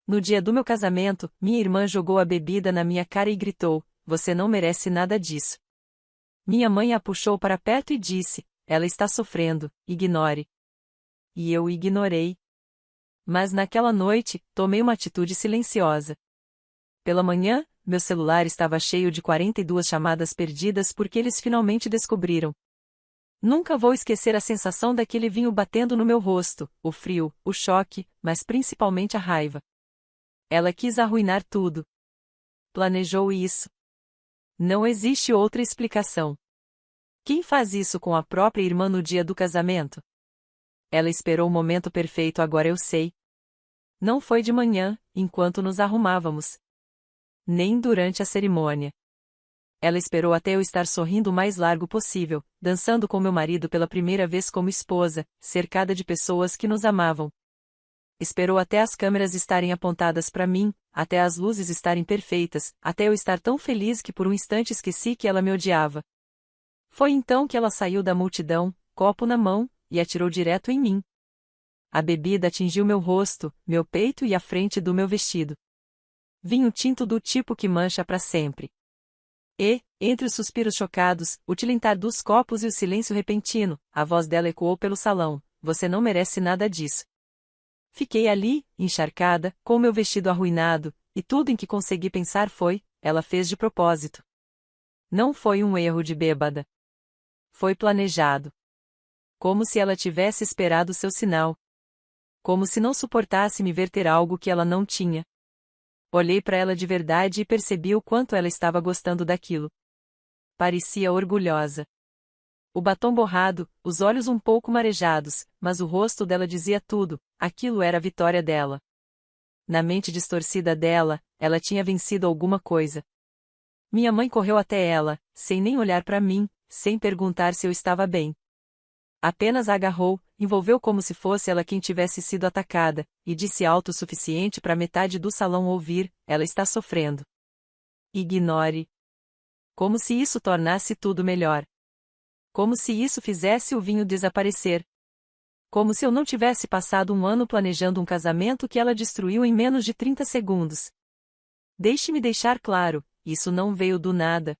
No dia do meu casamento, minha irmã jogou a bebida na minha cara e gritou: "Você não merece nada disso." Minha mãe a puxou para perto e disse: "Ela está sofrendo, ignore." E eu ignorei. Mas naquela noite, tomei uma atitude silenciosa. Pela manhã, meu celular estava cheio de 42 chamadas perdidas porque eles finalmente descobriram. Nunca vou esquecer a sensação daquele vinho batendo no meu rosto, o frio, o choque, mas principalmente a raiva. Ela quis arruinar tudo. Planejou isso. Não existe outra explicação. Quem faz isso com a própria irmã no dia do casamento? Ela esperou o momento perfeito, agora eu sei. Não foi de manhã, enquanto nos arrumávamos. Nem durante a cerimônia. Ela esperou até eu estar sorrindo o mais largo possível, dançando com meu marido pela primeira vez como esposa, cercada de pessoas que nos amavam. Esperou até as câmeras estarem apontadas para mim, até as luzes estarem perfeitas, até eu estar tão feliz que por um instante esqueci que ela me odiava. Foi então que ela saiu da multidão, copo na mão, e atirou direto em mim. A bebida atingiu meu rosto, meu peito e a frente do meu vestido. Vinho tinto do tipo que mancha para sempre. E, entre os suspiros chocados, o tilintar dos copos e o silêncio repentino, a voz dela ecoou pelo salão: "Você não merece nada disso." Fiquei ali, encharcada, com meu vestido arruinado, e tudo em que consegui pensar foi: ela fez de propósito. Não foi um erro de bêbada. Foi planejado. Como se ela tivesse esperado seu sinal. Como se não suportasse me ver ter algo que ela não tinha. Olhei para ela de verdade e percebi o quanto ela estava gostando daquilo. Parecia orgulhosa. O batom borrado, os olhos um pouco marejados, mas o rosto dela dizia tudo: aquilo era a vitória dela. Na mente distorcida dela, ela tinha vencido alguma coisa. Minha mãe correu até ela, sem nem olhar para mim, sem perguntar se eu estava bem. Apenas a agarrou, envolveu como se fosse ela quem tivesse sido atacada, e disse alto o suficiente para metade do salão ouvir: "Ela está sofrendo. Ignore." Como se isso tornasse tudo melhor. Como se isso fizesse o vinho desaparecer. Como se eu não tivesse passado um ano planejando um casamento que ela destruiu em menos de 30 segundos. Deixe-me deixar claro, isso não veio do nada.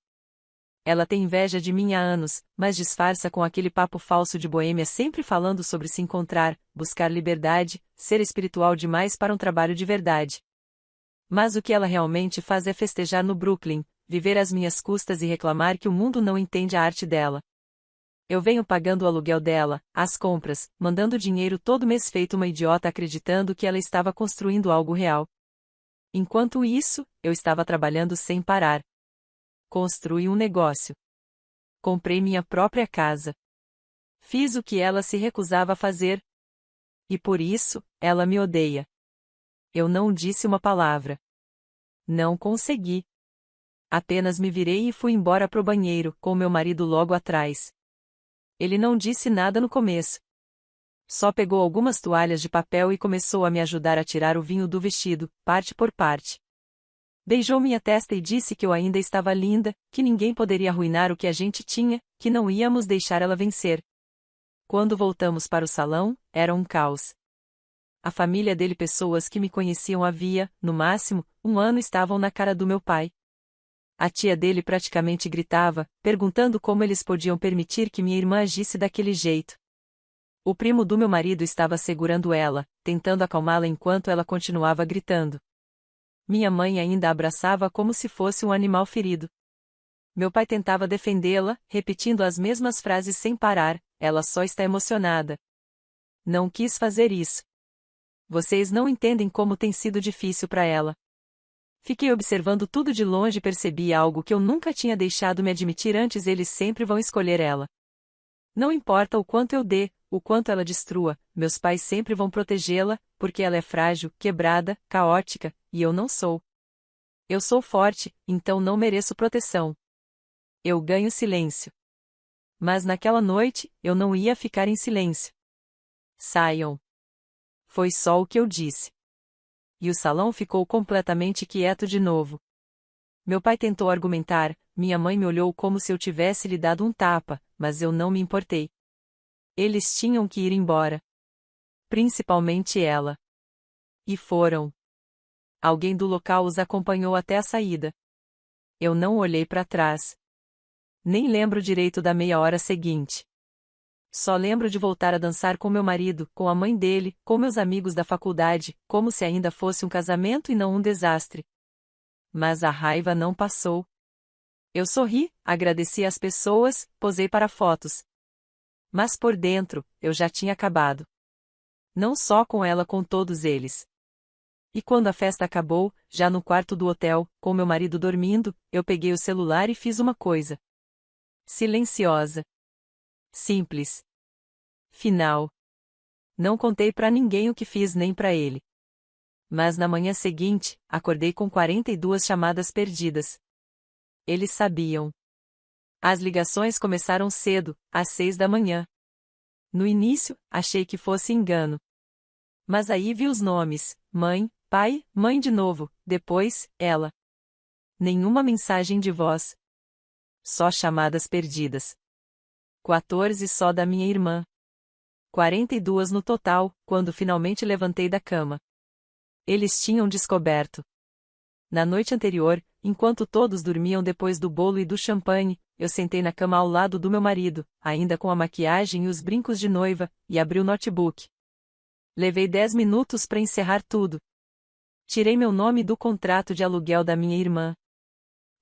Ela tem inveja de mim há anos, mas disfarça com aquele papo falso de boêmia, sempre falando sobre se encontrar, buscar liberdade, ser espiritual demais para um trabalho de verdade. Mas o que ela realmente faz é festejar no Brooklyn, viver às minhas custas e reclamar que o mundo não entende a arte dela. Eu venho pagando o aluguel dela, as compras, mandando dinheiro todo mês, feito uma idiota acreditando que ela estava construindo algo real. Enquanto isso, eu estava trabalhando sem parar. Construí um negócio. Comprei minha própria casa. Fiz o que ela se recusava a fazer. E por isso, ela me odeia. Eu não disse uma palavra. Não consegui. Apenas me virei e fui embora pro banheiro, com meu marido logo atrás. Ele não disse nada no começo. Só pegou algumas toalhas de papel e começou a me ajudar a tirar o vinho do vestido, parte por parte. Beijou minha testa e disse que eu ainda estava linda, que ninguém poderia arruinar o que a gente tinha, que não íamos deixar ela vencer. Quando voltamos para o salão, era um caos. A família dele, pessoas que me conheciam havia, no máximo, um ano, estavam na cara do meu pai. A tia dele praticamente gritava, perguntando como eles podiam permitir que minha irmã agisse daquele jeito. O primo do meu marido estava segurando ela, tentando acalmá-la enquanto ela continuava gritando. Minha mãe ainda a abraçava como se fosse um animal ferido. Meu pai tentava defendê-la, repetindo as mesmas frases sem parar: "Ela só está emocionada. Não quis fazer isso. Vocês não entendem como tem sido difícil para ela." Fiquei observando tudo de longe e percebi algo que eu nunca tinha deixado me admitir antes: eles sempre vão escolher ela. Não importa o quanto eu dê, o quanto ela destrua, meus pais sempre vão protegê-la, porque ela é frágil, quebrada, caótica, e eu não sou. Eu sou forte, então não mereço proteção. Eu ganho silêncio. Mas naquela noite, eu não ia ficar em silêncio. Saiam. Foi só o que eu disse. E o salão ficou completamente quieto de novo. Meu pai tentou argumentar, minha mãe me olhou como se eu tivesse lhe dado um tapa, mas eu não me importei. Eles tinham que ir embora. Principalmente ela. E foram. Alguém do local os acompanhou até a saída. Eu não olhei para trás. Nem lembro direito da meia hora seguinte. Só lembro de voltar a dançar com meu marido, com a mãe dele, com meus amigos da faculdade, como se ainda fosse um casamento e não um desastre. Mas a raiva não passou. Eu sorri, agradeci às pessoas, posei para fotos. Mas por dentro, eu já tinha acabado. Não só com ela, com todos eles. E quando a festa acabou, já no quarto do hotel, com meu marido dormindo, eu peguei o celular e fiz uma coisa. Silenciosa. Simples. Final. Não contei pra ninguém o que fiz nem pra ele. Mas na manhã seguinte, acordei com 42 chamadas perdidas. Eles sabiam. As ligações começaram cedo, às 6 da manhã. No início, achei que fosse engano. Mas aí vi os nomes: mãe, pai, mãe de novo, depois, ela. Nenhuma mensagem de voz. Só chamadas perdidas. 14 só da minha irmã. 42 no total, quando finalmente levantei da cama. Eles tinham descoberto. Na noite anterior, enquanto todos dormiam depois do bolo e do champanhe, eu sentei na cama ao lado do meu marido, ainda com a maquiagem e os brincos de noiva, e abri o notebook. Levei 10 minutos para encerrar tudo. Tirei meu nome do contrato de aluguel da minha irmã.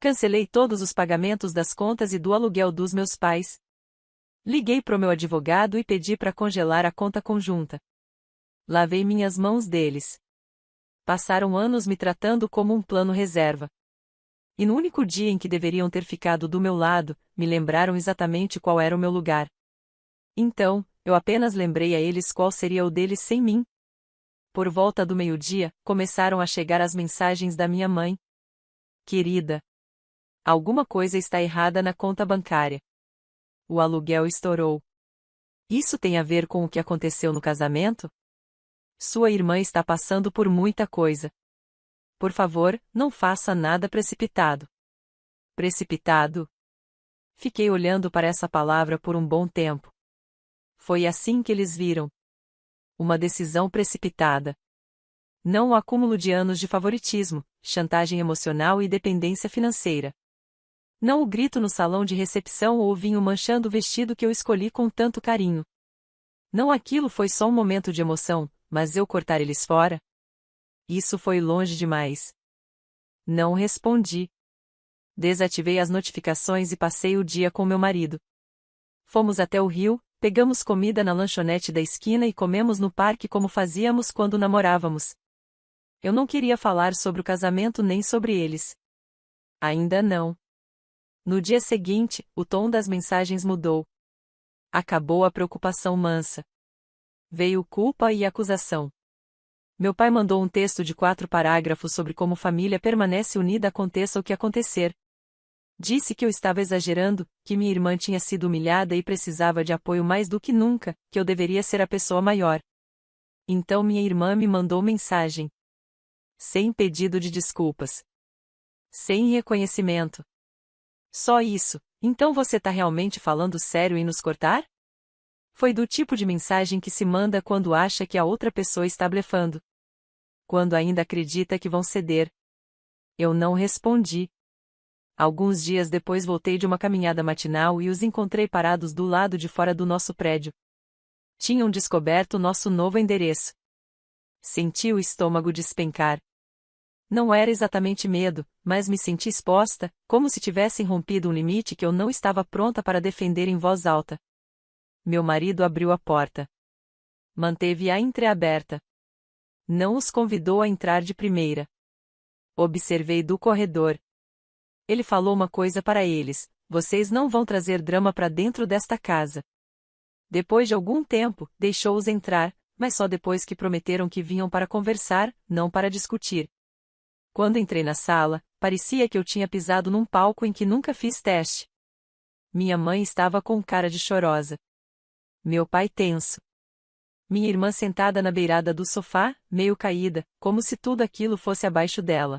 Cancelei todos os pagamentos das contas e do aluguel dos meus pais. Liguei pro meu advogado e pedi para congelar a conta conjunta. Lavei minhas mãos deles. Passaram anos me tratando como um plano reserva. E no único dia em que deveriam ter ficado do meu lado, me lembraram exatamente qual era o meu lugar. Então, eu apenas lembrei a eles qual seria o deles sem mim. Por volta do meio-dia, começaram a chegar as mensagens da minha mãe. Querida, alguma coisa está errada na conta bancária. O aluguel estourou. Isso tem a ver com o que aconteceu no casamento? Sua irmã está passando por muita coisa. Por favor, não faça nada precipitado. Precipitado? Fiquei olhando para essa palavra por um bom tempo. Foi assim que eles viram. Uma decisão precipitada. Não o acúmulo de anos de favoritismo, chantagem emocional e dependência financeira. Não o grito no salão de recepção ou o vinho manchando o vestido que eu escolhi com tanto carinho. Não aquilo foi só um momento de emoção, mas eu cortar eles fora? Isso foi longe demais. Não respondi. Desativei as notificações e passei o dia com meu marido. Fomos até o rio, pegamos comida na lanchonete da esquina e comemos no parque como fazíamos quando namorávamos. Eu não queria falar sobre o casamento nem sobre eles. Ainda não. No dia seguinte, o tom das mensagens mudou. Acabou a preocupação mansa. Veio culpa e acusação. Meu pai mandou um texto de 4 parágrafos sobre como família permanece unida aconteça o que acontecer. Disse que eu estava exagerando, que minha irmã tinha sido humilhada e precisava de apoio mais do que nunca, que eu deveria ser a pessoa maior. Então minha irmã me mandou mensagem. Sem pedido de desculpas. Sem reconhecimento. Só isso. Então você tá realmente falando sério em nos cortar? Foi do tipo de mensagem que se manda quando acha que a outra pessoa está blefando. Quando ainda acredita que vão ceder. Eu não respondi. Alguns dias depois voltei de uma caminhada matinal e os encontrei parados do lado de fora do nosso prédio. Tinham descoberto nosso novo endereço. Senti o estômago despencar. Não era exatamente medo, mas me senti exposta, como se tivessem rompido um limite que eu não estava pronta para defender em voz alta. Meu marido abriu a porta. Manteve-a entreaberta. Não os convidou a entrar de primeira. Observei do corredor. Ele falou uma coisa para eles: vocês não vão trazer drama para dentro desta casa. Depois de algum tempo, deixou-os entrar, mas só depois que prometeram que vinham para conversar, não para discutir. Quando entrei na sala, parecia que eu tinha pisado num palco em que nunca fiz teste. Minha mãe estava com cara de chorosa. Meu pai tenso. Minha irmã sentada na beirada do sofá, meio caída, como se tudo aquilo fosse abaixo dela.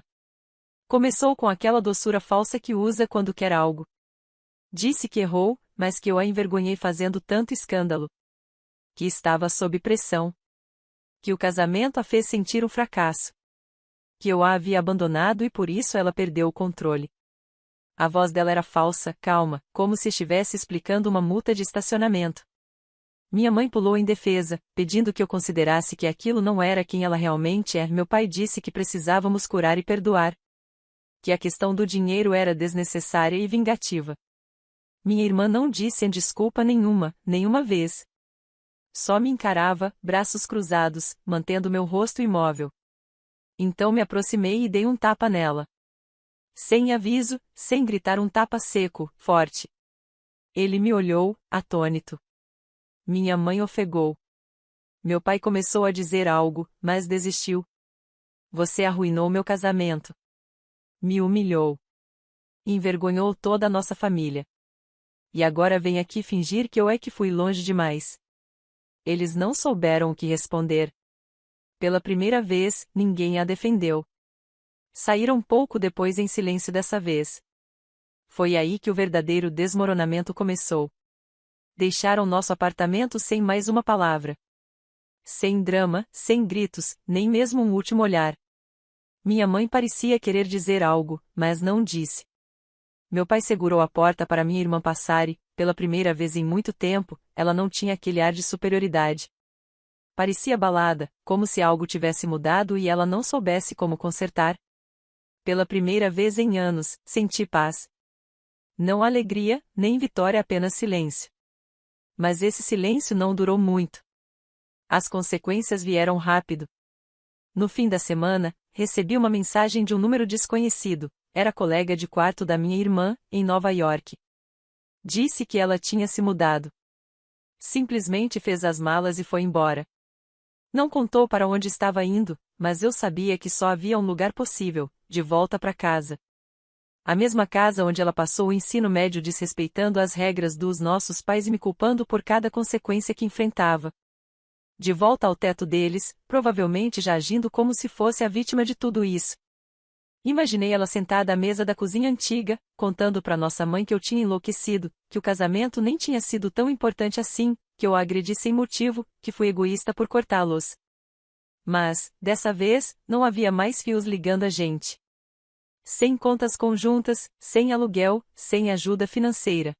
Começou com aquela doçura falsa que usa quando quer algo. Disse que errou, mas que eu a envergonhei fazendo tanto escândalo. Que estava sob pressão. Que o casamento a fez sentir um fracasso. que eu a havia abandonado e por isso ela perdeu o controle. A voz dela era falsa, calma, como se estivesse explicando uma multa de estacionamento. Minha mãe pulou em defesa, pedindo que eu considerasse que aquilo não era quem ela realmente é. Meu pai disse que precisávamos curar e perdoar. Que a questão do dinheiro era desnecessária e vingativa. Minha irmã não disse desculpa nenhuma vez. Só me encarava, braços cruzados, mantendo meu rosto imóvel. Então me aproximei e dei um tapa nela. Sem aviso, sem gritar, um tapa seco, forte. Ele me olhou, atônito. Minha mãe ofegou. Meu pai começou a dizer algo, mas desistiu. Você arruinou meu casamento. Me humilhou. Envergonhou toda a nossa família. E agora vem aqui fingir que eu é que fui longe demais. Eles não souberam o que responder. Pela primeira vez, ninguém a defendeu. Saíram pouco depois em silêncio dessa vez. Foi aí que o verdadeiro desmoronamento começou. Deixaram nosso apartamento sem mais uma palavra. Sem drama, sem gritos, nem mesmo um último olhar. Minha mãe parecia querer dizer algo, mas não disse. Meu pai segurou a porta para minha irmã passar e, pela primeira vez em muito tempo, ela não tinha aquele ar de superioridade. Parecia abalada, como se algo tivesse mudado e ela não soubesse como consertar. Pela primeira vez em anos, senti paz. Não alegria, nem vitória, apenas silêncio. Mas esse silêncio não durou muito. As consequências vieram rápido. No fim da semana, recebi uma mensagem de um número desconhecido. Era colega de quarto da minha irmã, em Nova York. Disse que ela tinha se mudado. Simplesmente fez as malas e foi embora. Não contou para onde estava indo, mas eu sabia que só havia um lugar possível: de volta para casa. A mesma casa onde ela passou o ensino médio, desrespeitando as regras dos nossos pais e me culpando por cada consequência que enfrentava. De volta ao teto deles, provavelmente já agindo como se fosse a vítima de tudo isso. Imaginei ela sentada à mesa da cozinha antiga, contando para nossa mãe que eu tinha enlouquecido, que o casamento nem tinha sido tão importante assim, que eu a agredi sem motivo, que fui egoísta por cortá-los. Mas, dessa vez, não havia mais fios ligando a gente. Sem contas conjuntas, sem aluguel, sem ajuda financeira.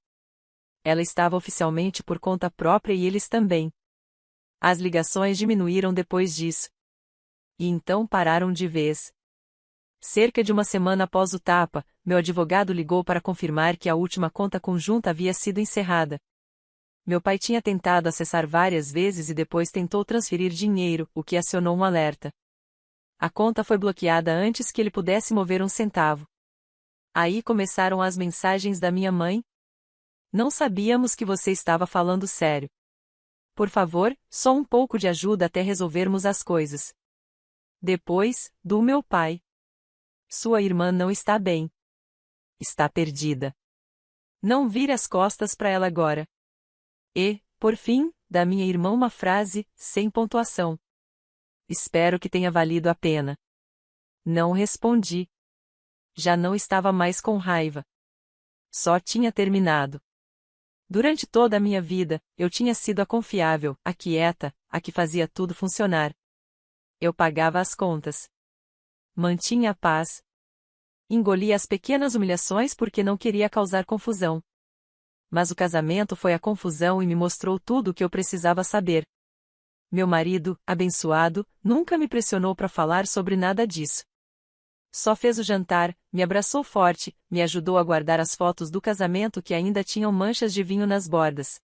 Ela estava oficialmente por conta própria e eles também. As ligações diminuíram depois disso. E então pararam de vez. Cerca de uma semana após o tapa, meu advogado ligou para confirmar que a última conta conjunta havia sido encerrada. Meu pai tinha tentado acessar várias vezes e depois tentou transferir dinheiro, o que acionou um alerta. A conta foi bloqueada antes que ele pudesse mover um centavo. Aí começaram as mensagens da minha mãe. Não sabíamos que você estava falando sério. Por favor, só um pouco de ajuda até resolvermos as coisas. Depois, do meu pai. Sua irmã não está bem. Está perdida. Não vire as costas para ela agora. E, por fim, da minha irmã uma frase, sem pontuação. Espero que tenha valido a pena. Não respondi. Já não estava mais com raiva. Só tinha terminado. Durante toda a minha vida, eu tinha sido a confiável, a quieta, a que fazia tudo funcionar. Eu pagava as contas. Mantinha a paz. Engolia as pequenas humilhações porque não queria causar confusão. Mas o casamento foi a confusão e me mostrou tudo o que eu precisava saber. Meu marido, abençoado, nunca me pressionou para falar sobre nada disso. Só fez o jantar, me abraçou forte, me ajudou a guardar as fotos do casamento que ainda tinham manchas de vinho nas bordas.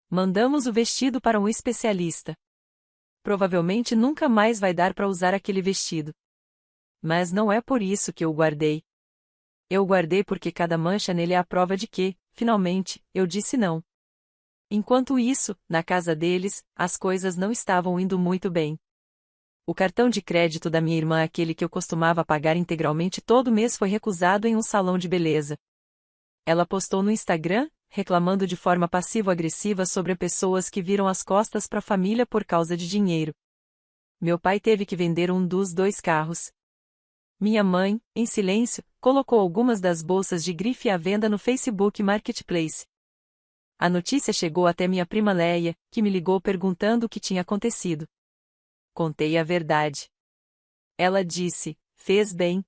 Mandamos o vestido para um especialista. Provavelmente nunca mais vai dar para usar aquele vestido. Mas não é por isso que eu o guardei. Eu o guardei porque cada mancha nele é a prova de que, finalmente, eu disse não. Enquanto isso, na casa deles, as coisas não estavam indo muito bem. O cartão de crédito da minha irmã, aquele que eu costumava pagar integralmente todo mês, foi recusado em um salão de beleza. Ela postou no Instagram, reclamando de forma passivo-agressiva sobre pessoas que viram as costas para a família por causa de dinheiro. Meu pai teve que vender um dos 2 carros. Minha mãe, em silêncio, colocou algumas das bolsas de grife à venda no Facebook Marketplace. A notícia chegou até minha prima Leia, que me ligou perguntando o que tinha acontecido. Contei a verdade. Ela disse: fez bem.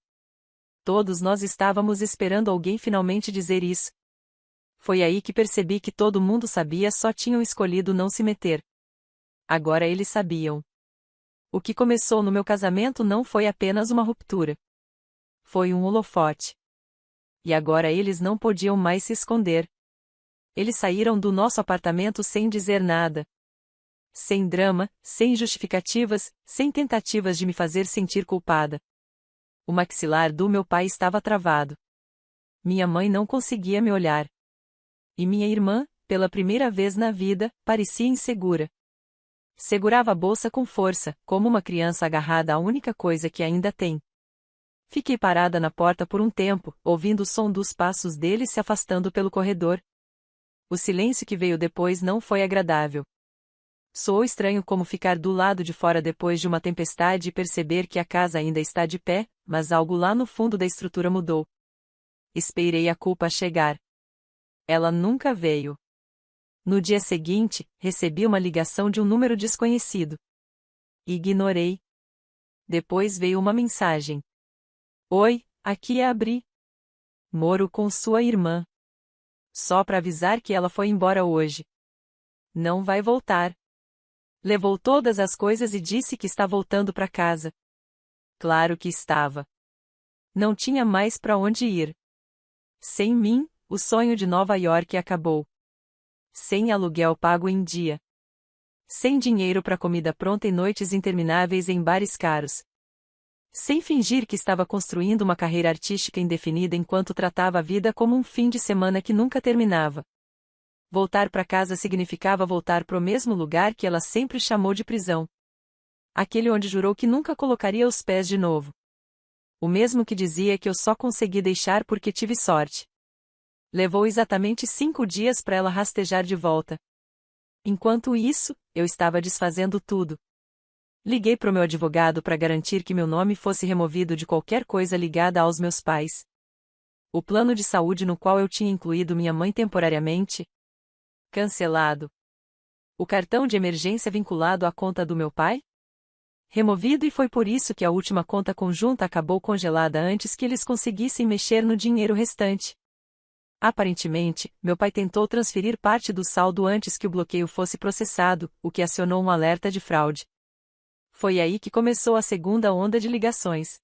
Todos nós estávamos esperando alguém finalmente dizer isso. Foi aí que percebi que todo mundo sabia, só tinham escolhido não se meter. Agora eles sabiam. O que começou no meu casamento não foi apenas uma ruptura. Foi um holofote. E agora eles não podiam mais se esconder. Eles saíram do nosso apartamento sem dizer nada. Sem drama, sem justificativas, sem tentativas de me fazer sentir culpada. O maxilar do meu pai estava travado. Minha mãe não conseguia me olhar. E minha irmã, pela primeira vez na vida, parecia insegura. Segurava a bolsa com força, como uma criança agarrada à única coisa que ainda tem. Fiquei parada na porta por um tempo, ouvindo o som dos passos dele se afastando pelo corredor. O silêncio que veio depois não foi agradável. Soou estranho como ficar do lado de fora depois de uma tempestade e perceber que a casa ainda está de pé, mas algo lá no fundo da estrutura mudou. Esperei a culpa chegar. Ela nunca veio. No dia seguinte, recebi uma ligação de um número desconhecido. Ignorei. Depois veio uma mensagem. Oi, aqui é a Bri. Moro com sua irmã. Só para avisar que ela foi embora hoje. Não vai voltar. Levou todas as coisas e disse que está voltando para casa. Claro que estava. Não tinha mais para onde ir. Sem mim, o sonho de Nova York acabou. Sem aluguel pago em dia. Sem dinheiro para comida pronta e noites intermináveis em bares caros. Sem fingir que estava construindo uma carreira artística indefinida enquanto tratava a vida como um fim de semana que nunca terminava. Voltar para casa significava voltar para o mesmo lugar que ela sempre chamou de prisão. Aquele onde jurou que nunca colocaria os pés de novo. O mesmo que dizia que eu só consegui deixar porque tive sorte. Levou exatamente 5 dias para ela rastejar de volta. Enquanto isso, eu estava desfazendo tudo. Liguei para o meu advogado para garantir que meu nome fosse removido de qualquer coisa ligada aos meus pais. O plano de saúde no qual eu tinha incluído minha mãe temporariamente. Cancelado. O cartão de emergência vinculado à conta do meu pai? Removido, e foi por isso que a última conta conjunta acabou congelada antes que eles conseguissem mexer no dinheiro restante. Aparentemente, meu pai tentou transferir parte do saldo antes que o bloqueio fosse processado, o que acionou um alerta de fraude. Foi aí que começou a segunda onda de ligações.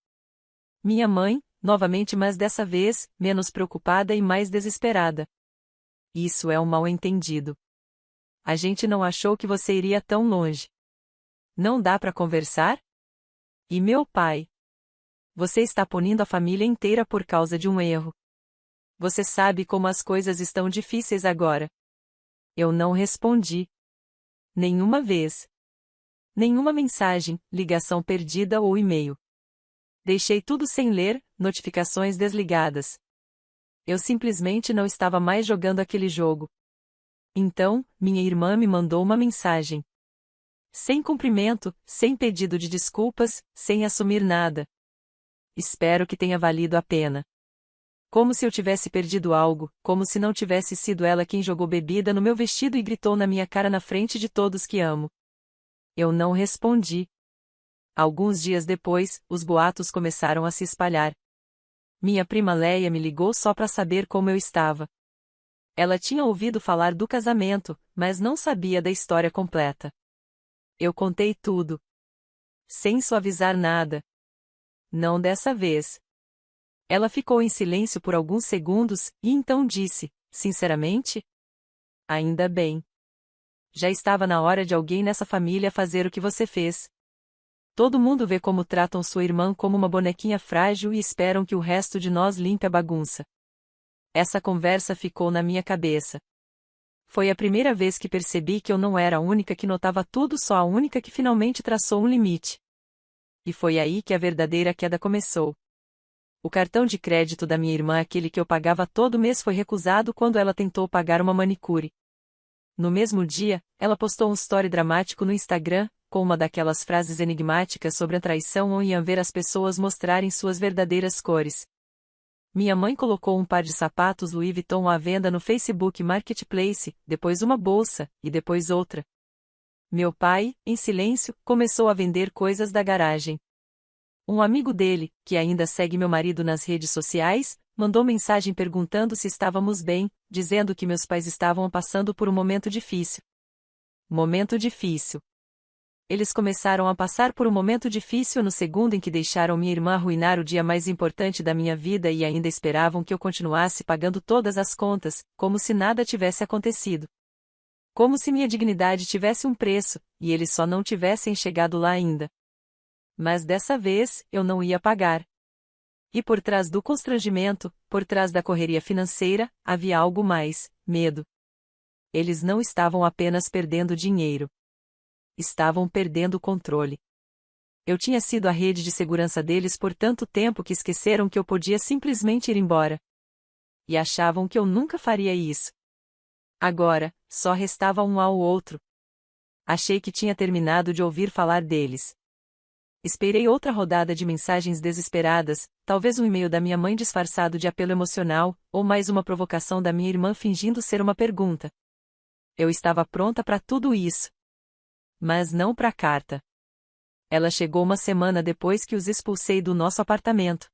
Minha mãe, novamente, mas dessa vez, menos preocupada e mais desesperada. Isso é um mal-entendido. A gente não achou que você iria tão longe. Não dá para conversar? E meu pai? Você está punindo a família inteira por causa de um erro. Você sabe como as coisas estão difíceis agora. Eu não respondi. Nenhuma vez. Nenhuma mensagem, ligação perdida ou e-mail. Deixei tudo sem ler, notificações desligadas. Eu simplesmente não estava mais jogando aquele jogo. Então, minha irmã me mandou uma mensagem. Sem cumprimento, sem pedido de desculpas, sem assumir nada. Espero que tenha valido a pena. Como se eu tivesse perdido algo, como se não tivesse sido ela quem jogou bebida no meu vestido e gritou na minha cara na frente de todos que amo. Eu não respondi. Alguns dias depois, os boatos começaram a se espalhar. Minha prima Leia me ligou só para saber como eu estava. Ela tinha ouvido falar do casamento, mas não sabia da história completa. Eu contei tudo. Sem suavizar nada. Não dessa vez. Ela ficou em silêncio por alguns segundos, e então disse, sinceramente? Ainda bem. Já estava na hora de alguém nessa família fazer o que você fez. Todo mundo vê como tratam sua irmã como uma bonequinha frágil e esperam que o resto de nós limpe a bagunça. Essa conversa ficou na minha cabeça. Foi a primeira vez que percebi que eu não era a única que notava tudo, só a única que finalmente traçou um limite. E foi aí que a verdadeira queda começou. O cartão de crédito da minha irmã, aquele que eu pagava todo mês, foi recusado quando ela tentou pagar uma manicure. No mesmo dia, ela postou um story dramático no Instagram, com uma daquelas frases enigmáticas sobre a traição ou iam ver as pessoas mostrarem suas verdadeiras cores. Minha mãe colocou um par de sapatos Louis Vuitton à venda no Facebook Marketplace, depois uma bolsa, e depois outra. Meu pai, em silêncio, começou a vender coisas da garagem. Um amigo dele, que ainda segue meu marido nas redes sociais, mandou mensagem perguntando se estávamos bem, dizendo que meus pais estavam passando por um momento difícil. Momento difícil. Eles começaram a passar por um momento difícil no segundo em que deixaram minha irmã arruinar o dia mais importante da minha vida e ainda esperavam que eu continuasse pagando todas as contas, como se nada tivesse acontecido. Como se minha dignidade tivesse um preço, e eles só não tivessem chegado lá ainda. Mas dessa vez, eu não ia pagar. E por trás do constrangimento, por trás da correria financeira, havia algo mais: medo. Eles não estavam apenas perdendo dinheiro. Estavam perdendo o controle. Eu tinha sido a rede de segurança deles por tanto tempo que esqueceram que eu podia simplesmente ir embora. E achavam que eu nunca faria isso. Agora, só restava um ao outro. Achei que tinha terminado de ouvir falar deles. Esperei outra rodada de mensagens desesperadas, talvez um e-mail da minha mãe disfarçado de apelo emocional, ou mais uma provocação da minha irmã fingindo ser uma pergunta. Eu estava pronta para tudo isso. Mas não para a carta. Ela chegou uma semana depois que os expulsei do nosso apartamento.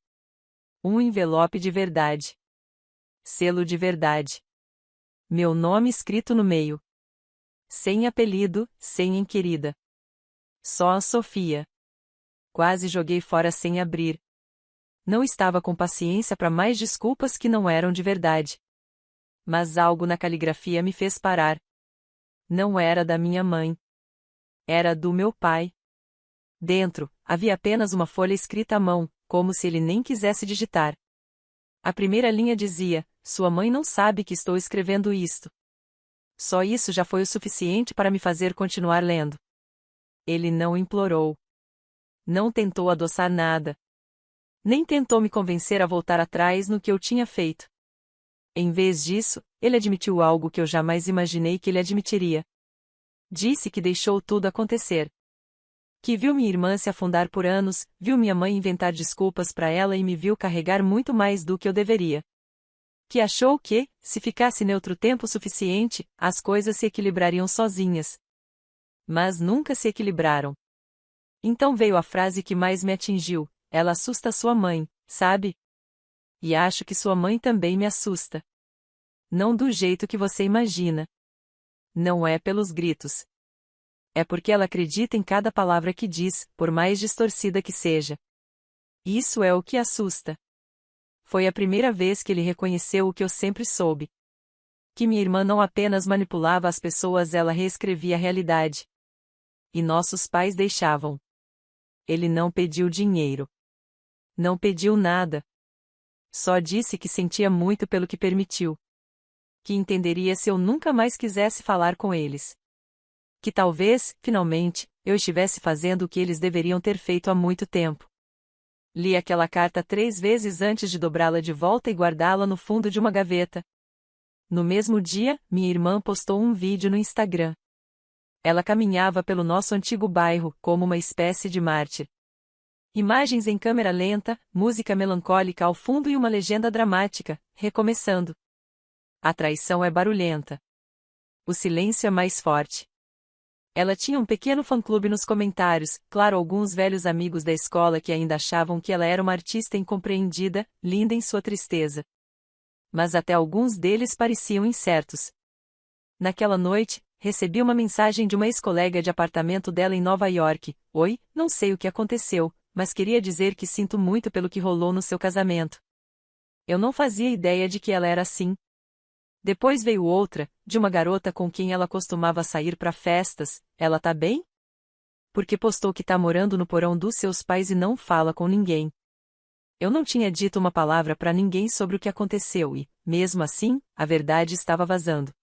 Um envelope de verdade. Selo de verdade. Meu nome escrito no meio. Sem apelido, sem inquirida. Só a Sofia. Quase joguei fora sem abrir. Não estava com paciência para mais desculpas que não eram de verdade. Mas algo na caligrafia me fez parar. Não era da minha mãe. Era do meu pai. Dentro, havia apenas uma folha escrita à mão, como se ele nem quisesse digitar. A primeira linha dizia: "Sua mãe não sabe que estou escrevendo isto." Só isso já foi o suficiente para me fazer continuar lendo. Ele não implorou. Não tentou adoçar nada. Nem tentou me convencer a voltar atrás no que eu tinha feito. Em vez disso, ele admitiu algo que eu jamais imaginei que ele admitiria. Disse que deixou tudo acontecer. Que viu minha irmã se afundar por anos, viu minha mãe inventar desculpas para ela e me viu carregar muito mais do que eu deveria. Que achou que, se ficasse neutro tempo suficiente, as coisas se equilibrariam sozinhas. Mas nunca se equilibraram. Então veio a frase que mais me atingiu: "Ela assusta sua mãe, sabe? E acho que sua mãe também me assusta. Não do jeito que você imagina. Não é pelos gritos. É porque ela acredita em cada palavra que diz, por mais distorcida que seja. Isso é o que assusta." Foi a primeira vez que ele reconheceu o que eu sempre soube. Que minha irmã não apenas manipulava as pessoas, ela reescrevia a realidade. E nossos pais deixavam. Ele não pediu dinheiro. Não pediu nada. Só disse que sentia muito pelo que permitiu. Que entenderia se eu nunca mais quisesse falar com eles. Que talvez, finalmente, eu estivesse fazendo o que eles deveriam ter feito há muito tempo. Li aquela carta 3 vezes antes de dobrá-la de volta e guardá-la no fundo de uma gaveta. No mesmo dia, minha irmã postou um vídeo no Instagram. Ela caminhava pelo nosso antigo bairro, como uma espécie de mártir. Imagens em câmera lenta, música melancólica ao fundo e uma legenda dramática, recomeçando. A traição é barulhenta. O silêncio é mais forte. Ela tinha um pequeno fã-clube nos comentários, claro, alguns velhos amigos da escola que ainda achavam que ela era uma artista incompreendida, linda em sua tristeza. Mas até alguns deles pareciam incertos. Naquela noite, recebi uma mensagem de uma ex-colega de apartamento dela em Nova York: "Oi, não sei o que aconteceu, mas queria dizer que sinto muito pelo que rolou no seu casamento." Eu não fazia ideia de que ela era assim. Depois veio outra, de uma garota com quem ela costumava sair para festas: "Ela tá bem?" Porque postou que tá morando no porão dos seus pais e não fala com ninguém. Eu não tinha dito uma palavra para ninguém sobre o que aconteceu e, mesmo assim, a verdade estava vazando.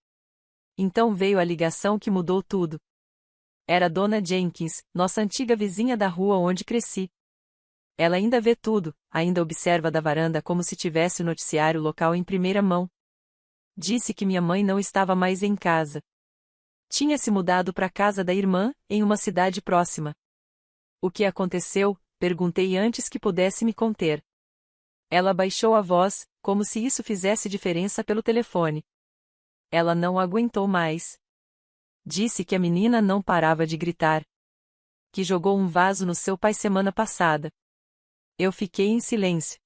Então veio a ligação que mudou tudo. Era Dona Jenkins, nossa antiga vizinha da rua onde cresci. Ela ainda vê tudo, ainda observa da varanda como se tivesse o noticiário local em primeira mão. Disse que minha mãe não estava mais em casa. Tinha se mudado para a casa da irmã, em uma cidade próxima. "O que aconteceu?" perguntei antes que pudesse me conter. Ela baixou a voz, como se isso fizesse diferença pelo telefone. Ela não aguentou mais. Disse que a menina não parava de gritar. Que jogou um vaso no seu pai semana passada. Eu fiquei em silêncio.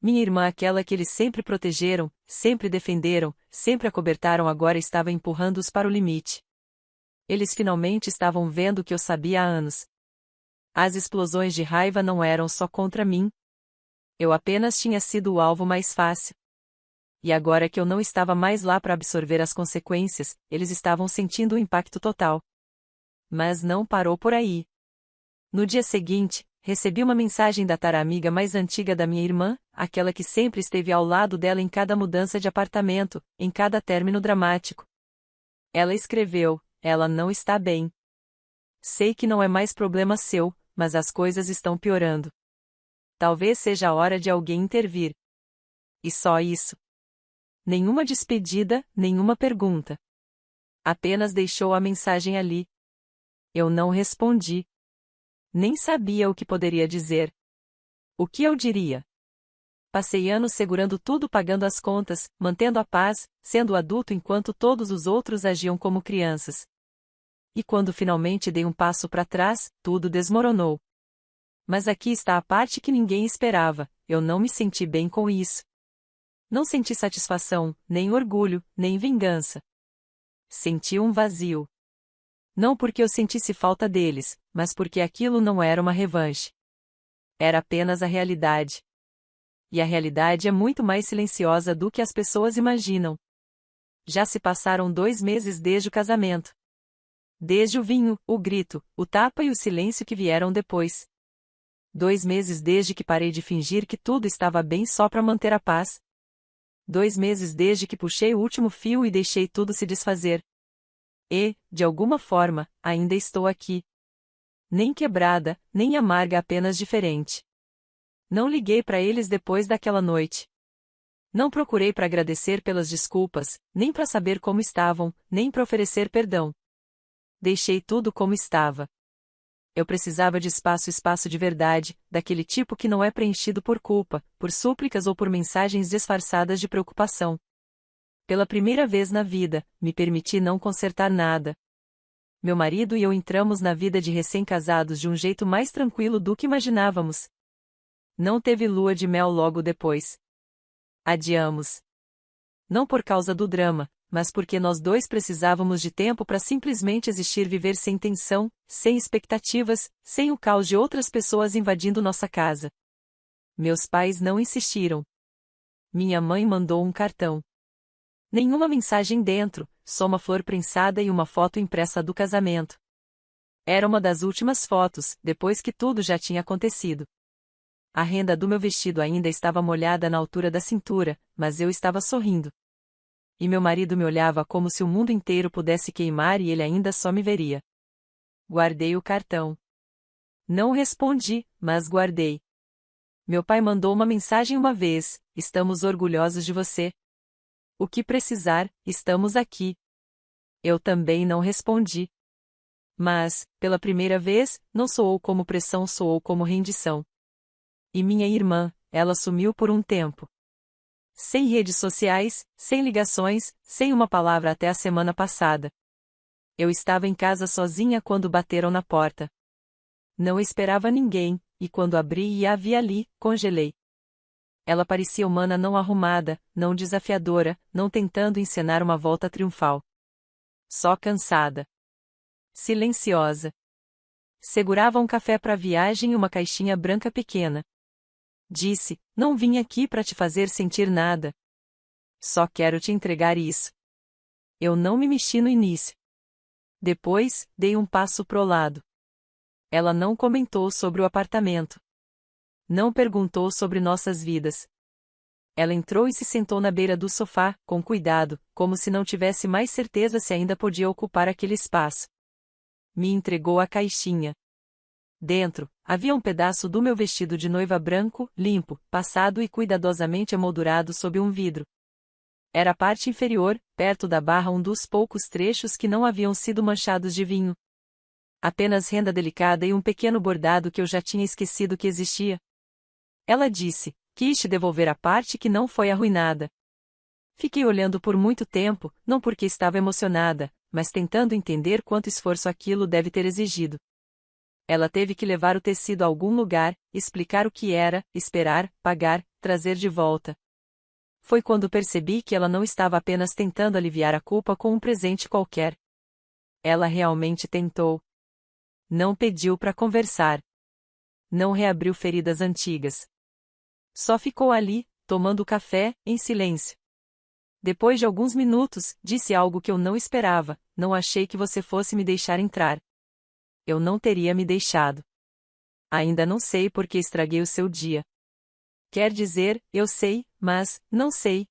Minha irmã, aquela que eles sempre protegeram, sempre defenderam, sempre acobertaram, agora estava empurrando-os para o limite. Eles finalmente estavam vendo o que eu sabia há anos. As explosões de raiva não eram só contra mim. Eu apenas tinha sido o alvo mais fácil. E agora que eu não estava mais lá para absorver as consequências, eles estavam sentindo o impacto total. Mas não parou por aí. No dia seguinte, recebi uma mensagem da Tara, amiga mais antiga da minha irmã, aquela que sempre esteve ao lado dela em cada mudança de apartamento, em cada término dramático. Ela escreveu: ela não está bem. Sei que não é mais problema seu, mas as coisas estão piorando. Talvez seja a hora de alguém intervir. E só isso. Nenhuma despedida, nenhuma pergunta. Apenas deixou a mensagem ali. Eu não respondi. Nem sabia o que poderia dizer. O que eu diria? Passei anos segurando tudo, pagando as contas, mantendo a paz, sendo adulto enquanto todos os outros agiam como crianças. E quando finalmente dei um passo para trás, tudo desmoronou. Mas aqui está a parte que ninguém esperava: eu não me senti bem com isso. Não senti satisfação, nem orgulho, nem vingança. Senti um vazio. Não porque eu sentisse falta deles, mas porque aquilo não era uma revanche. Era apenas a realidade. E a realidade é muito mais silenciosa do que as pessoas imaginam. Já se passaram 2 meses desde o casamento. Desde o vinho, o grito, o tapa e o silêncio que vieram depois. 2 meses desde que parei de fingir que tudo estava bem só para manter a paz. 2 meses desde que puxei o último fio e deixei tudo se desfazer. E, de alguma forma, ainda estou aqui. Nem quebrada, nem amarga, apenas diferente. Não liguei para eles depois daquela noite. Não procurei para agradecer pelas desculpas, nem para saber como estavam, nem para oferecer perdão. Deixei tudo como estava. Eu precisava de espaço de verdade, daquele tipo que não é preenchido por culpa, por súplicas ou por mensagens disfarçadas de preocupação. Pela primeira vez na vida, me permiti não consertar nada. Meu marido e eu entramos na vida de recém-casados de um jeito mais tranquilo do que imaginávamos. Não teve lua de mel logo depois. Adiamos. Não por causa do drama, mas porque nós dois precisávamos de tempo para simplesmente existir, viver sem tensão, sem expectativas, sem o caos de outras pessoas invadindo nossa casa. Meus pais não insistiram. Minha mãe mandou um cartão. Nenhuma mensagem dentro, só uma flor prensada e uma foto impressa do casamento. Era uma das últimas fotos, depois que tudo já tinha acontecido. A renda do meu vestido ainda estava molhada na altura da cintura, mas eu estava sorrindo. E meu marido me olhava como se o mundo inteiro pudesse queimar e ele ainda só me veria. Guardei o cartão. Não respondi, mas guardei. Meu pai mandou uma mensagem uma vez: estamos orgulhosos de você. O que precisar, estamos aqui. Eu também não respondi. Mas, pela primeira vez, não soou como pressão, soou como rendição. E minha irmã, ela sumiu por um tempo. Sem redes sociais, sem ligações, sem uma palavra até a semana passada. Eu estava em casa sozinha quando bateram na porta. Não esperava ninguém, e quando abri e a vi ali, congelei. Ela parecia humana, não arrumada, não desafiadora, não tentando encenar uma volta triunfal. Só cansada. Silenciosa. Segurava um café para a viagem e uma caixinha branca pequena. Disse: não vim aqui para te fazer sentir nada. Só quero te entregar isso. Eu não me mexi no início. Depois, dei um passo pro lado. Ela não comentou sobre o apartamento. Não perguntou sobre nossas vidas. Ela entrou e se sentou na beira do sofá, com cuidado, como se não tivesse mais certeza se ainda podia ocupar aquele espaço. Me entregou a caixinha. Dentro, havia um pedaço do meu vestido de noiva branco, limpo, passado e cuidadosamente emoldurado sob um vidro. Era a parte inferior, perto da barra, um dos poucos trechos que não haviam sido manchados de vinho. Apenas renda delicada e um pequeno bordado que eu já tinha esquecido que existia. Ela disse: quis te devolver a parte que não foi arruinada. Fiquei olhando por muito tempo, não porque estava emocionada, mas tentando entender quanto esforço aquilo deve ter exigido. Ela teve que levar o tecido a algum lugar, explicar o que era, esperar, pagar, trazer de volta. Foi quando percebi que ela não estava apenas tentando aliviar a culpa com um presente qualquer. Ela realmente tentou. Não pediu para conversar. Não reabriu feridas antigas. Só ficou ali, tomando café, em silêncio. Depois de alguns minutos, disse algo que eu não esperava: não achei que você fosse me deixar entrar. Eu não teria me deixado. Ainda não sei por que estraguei o seu dia. Quer dizer, eu sei, mas, não sei.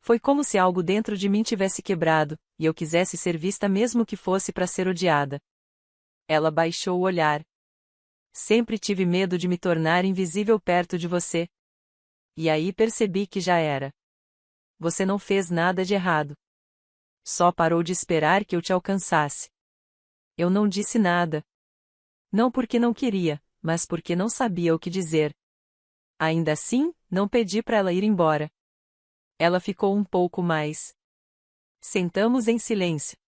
Foi como se algo dentro de mim tivesse quebrado, e eu quisesse ser vista mesmo que fosse para ser odiada. Ela baixou o olhar. Sempre tive medo de me tornar invisível perto de você. E aí percebi que já era. Você não fez nada de errado. Só parou de esperar que eu te alcançasse. Eu não disse nada. Não porque não queria, mas porque não sabia o que dizer. Ainda assim, não pedi para ela ir embora. Ela ficou um pouco mais. Sentamos em silêncio.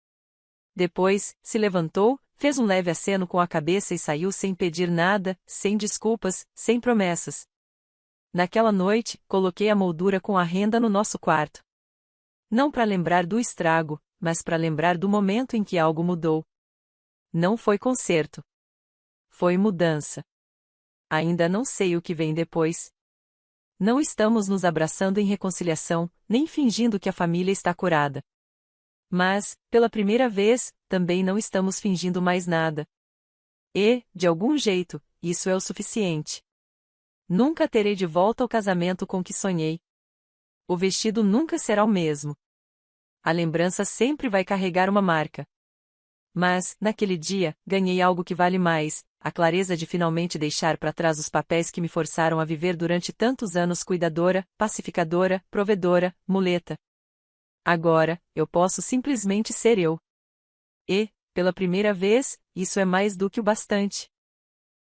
Depois, se levantou, fez um leve aceno com a cabeça e saiu sem pedir nada, sem desculpas, sem promessas. Naquela noite, coloquei a moldura com a renda no nosso quarto. Não para lembrar do estrago, mas para lembrar do momento em que algo mudou. Não foi conserto. Foi mudança. Ainda não sei o que vem depois. Não estamos nos abraçando em reconciliação, nem fingindo que a família está curada. Mas, pela primeira vez, também não estamos fingindo mais nada. E, de algum jeito, isso é o suficiente. Nunca terei de volta o casamento com que sonhei. O vestido nunca será o mesmo. A lembrança sempre vai carregar uma marca. Mas, naquele dia, ganhei algo que vale mais: a clareza de finalmente deixar para trás os papéis que me forçaram a viver durante tantos anos cuidadora, pacificadora, provedora, muleta. Agora, eu posso simplesmente ser eu. E, pela primeira vez, isso é mais do que o bastante.